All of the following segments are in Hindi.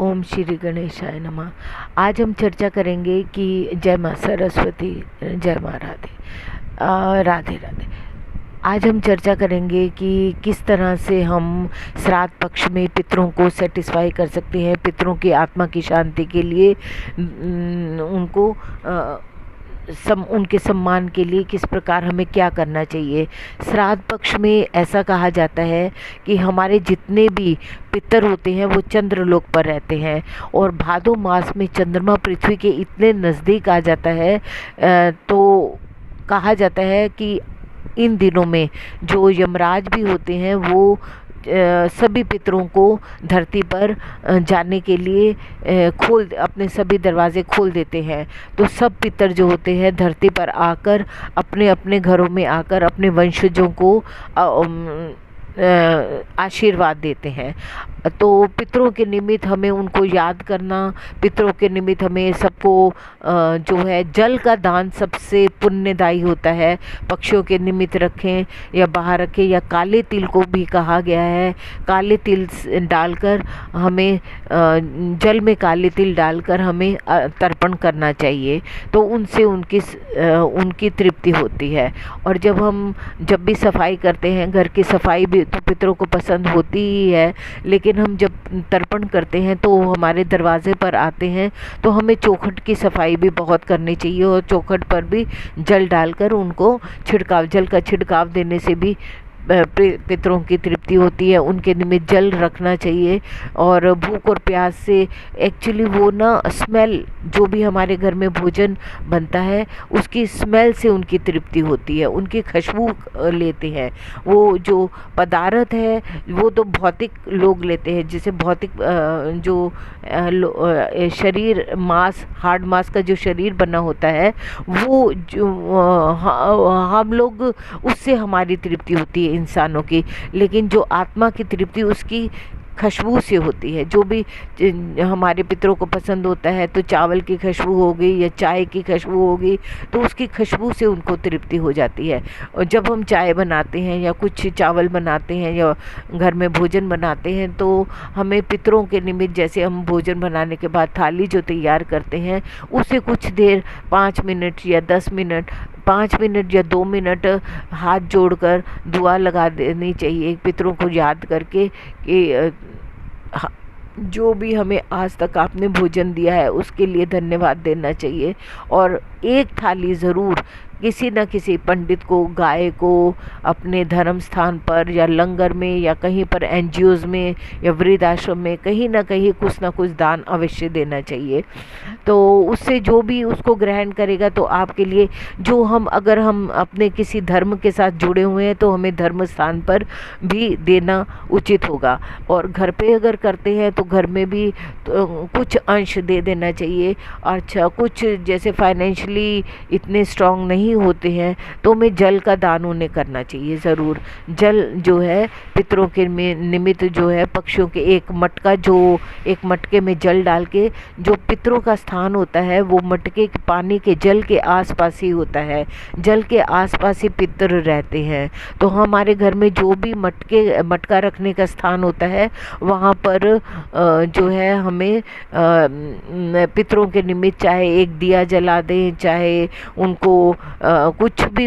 ओम श्री गणेशाय नमः। आज हम चर्चा करेंगे कि जय माँ सरस्वती, जय माँ राधे राधे राधे। आज हम चर्चा करेंगे कि किस तरह से हम श्राद्ध पक्ष में पितरों को सेटिस्फाई कर सकते हैं, पितरों की आत्मा की शांति के लिए उनको उनके सम्मान के लिए किस प्रकार हमें क्या करना चाहिए। श्राद्ध पक्ष में ऐसा कहा जाता है कि हमारे जितने भी पितर होते हैं वो चंद्रलोक पर रहते हैं, और भादो मास में चंद्रमा पृथ्वी के इतने नज़दीक आ जाता है तो कहा जाता है कि इन दिनों में जो यमराज भी होते हैं वो सभी पितरों को धरती पर जाने के लिए अपने सभी दरवाजे खोल देते हैं। तो सब पितर जो होते हैं धरती पर आकर अपने अपने घरों में आकर अपने वंशजों को आशीर्वाद देते हैं। तो पितरों के निमित्त हमें उनको याद करना, पितरों के निमित्त हमें सबको जो है जल का दान सबसे पुण्यदायी होता है। पक्षियों के निमित्त रखें या बाहर रखें, या काले तिल को भी कहा गया है, काले तिल डालकर हमें जल में काले तिल डालकर हमें तर्पण करना चाहिए। तो उनसे उनकी तृप्ति होती है। और जब भी सफाई करते हैं, घर की सफाई भी तो पितरों को पसंद होती ही है, लेकिन हम जब तर्पण करते हैं तो हमारे दरवाजे पर आते हैं तो हमें चौखट की सफाई भी बहुत करनी चाहिए, और चौखट पर भी जल डालकर उनको जल का छिड़काव देने से भी पितरों की तृप्ति होती है। उनके निमित्त जल रखना चाहिए। और भूख और प्यास से एक्चुअली वो ना स्मेल, जो भी हमारे घर में भोजन बनता है उसकी स्मेल से उनकी तृप्ति होती है, उनकी खुशबू लेते हैं। वो जो पदार्थ है वो तो भौतिक लोग लेते हैं, जैसे भौतिक जो शरीर हार्ड मास का जो शरीर बना होता है वो जो हम लोग उससे हमारी तृप्ति होती है इंसानों की, लेकिन जो आत्मा की तृप्ति उसकी खुशबू से होती है। जो भी हमारे पितरों को पसंद होता है तो चावल की खुशबू होगी या चाय की खुशबू होगी, तो उसकी खुशबू से उनको तृप्ति हो जाती है। और जब हम चाय बनाते हैं या कुछ चावल बनाते हैं या घर में भोजन बनाते हैं तो हमें पितरों के निमित्त, जैसे हम भोजन बनाने के बाद थाली जो तैयार करते हैं उसे कुछ देर 5 मिनट या 10 मिनट 5 मिनट या 2 मिनट हाथ जोड़कर दुआ लगा देनी चाहिए, पितरों को याद करके कि जो भी हमें आज तक आपने भोजन दिया है उसके लिए धन्यवाद देना चाहिए। और एक थाली ज़रूर किसी न किसी पंडित को, गाय को अपने धर्म स्थान पर या लंगर में या कहीं पर एनजीओज़ में या वृद्धाश्रम में कहीं ना कहीं कुछ ना कुछ दान अवश्य देना चाहिए। तो उससे जो भी उसको ग्रहण करेगा तो आपके लिए अगर हम अपने किसी धर्म के साथ जुड़े हुए हैं तो हमें धर्म स्थान पर भी देना उचित होगा। और घर पे अगर करते हैं तो घर में भी तो कुछ अंश दे देना चाहिए। अच्छा, कुछ जैसे फाइनेंशियली इतने स्ट्रांग नहीं होते हैं तो हमें जल का दान उन्हें करना चाहिए ज़रूर। जल जो है पितरों के निमित्त जो है पक्षियों के एक मटके में जल डाल के, जो पितरों का स्थान होता है वो मटके के पानी के जल के आसपास ही होता है, जल के आसपास ही पितर रहते हैं। तो हमारे घर में जो भी मटका रखने का स्थान होता है वहाँ पर जो है हमें पितरों के निमित्त चाहे एक दिया जला दें, चाहे उनको कुछ भी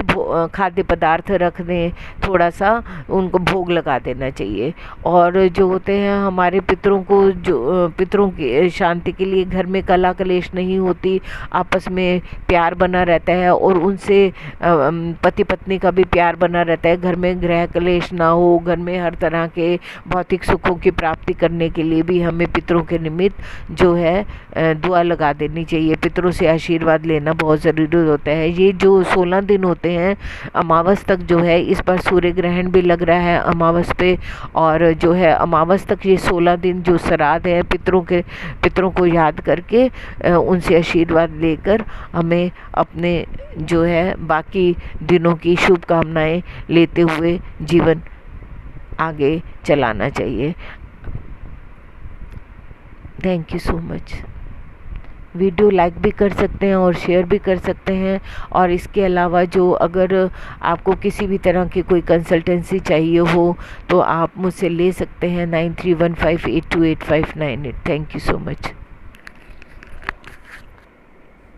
खाद्य पदार्थ रख दें, थोड़ा सा उनको भोग लगा देना चाहिए। और जो होते हैं हमारे पितरों को, जो पितरों की शांति के लिए घर में कला कलेश नहीं होती, आपस में प्यार बना रहता है और उनसे पति पत्नी का भी प्यार बना रहता है। घर में गृह कलेश ना हो, घर में हर तरह के भौतिक सुखों की प्राप्ति करने के लिए भी हमें पितरों के निमित्त जो है दुआ लगा देनी चाहिए। पितरों से आशीर्वाद लेना बहुत ज़रूरी होता है। ये जो 16 दिन होते हैं अमावस तक जो है, इस पर सूर्य ग्रहण भी लग रहा है अमावस पे, और जो है अमावस तक ये 16 दिन जो श्राद्ध है पितरों को याद करके उनसे आशीर्वाद लेकर हमें अपने जो है बाकी दिनों की शुभकामनाएं लेते हुए जीवन आगे चलाना चाहिए। Thank you so much. Video like भी कर सकते हैं और शेयर भी कर सकते हैं। और इसके अलावा जो अगर आपको किसी भी तरह की कोई कंसल्टेंसी चाहिए हो तो आप मुझसे ले सकते हैं 9315828598। Thank you so much.